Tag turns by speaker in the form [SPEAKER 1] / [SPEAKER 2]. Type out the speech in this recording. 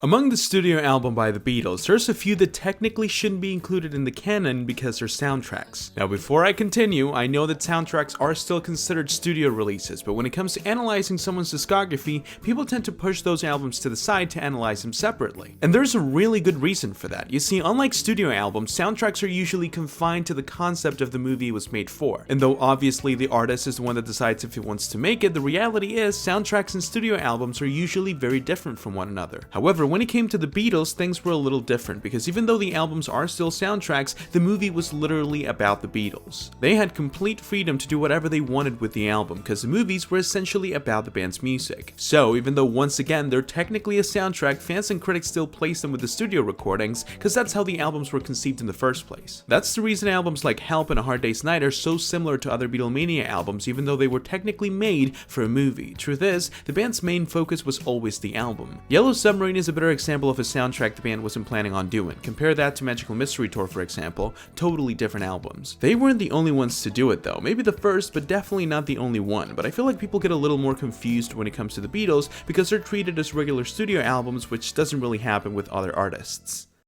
[SPEAKER 1] Among the studio album by the Beatles, there's a few that technically shouldn't be included in the canon because they're soundtracks. Now before I continue, I know that soundtracks are still considered studio releases, but when it comes to analyzing someone's discography, people tend to push those albums to the side to analyze them separately. And there's a really good reason for that. You see, unlike studio albums, soundtracks are usually confined to the concept of the movie it was made for. And though obviously the artist is the one that decides if he wants to make it, the reality is soundtracks and studio albums are usually very different from one another. However, when it came to the Beatles, things were a little different because even though the albums are still soundtracks, the movie was literally about the Beatles. They had complete freedom to do whatever they wanted with the album because the movies were essentially about the band's music. So even though once again they're technically a soundtrack, fans and critics still place them with the studio recordings because that's how the albums were conceived in the first place. That's the reason albums like Help and A Hard Day's Night are so similar to other Beatlemania albums even though they were technically made for a movie. Truth is, the band's main focus was always the album. Yellow Submarine is a better example of a soundtrack the band wasn't planning on doing. Compare that to Magical Mystery Tour, for example, totally different albums. They weren't the only ones to do it though, maybe the first, but definitely not the only one, but I feel like people get a little more confused when it comes to the Beatles because they're treated as regular studio albums, which doesn't really happen with other artists.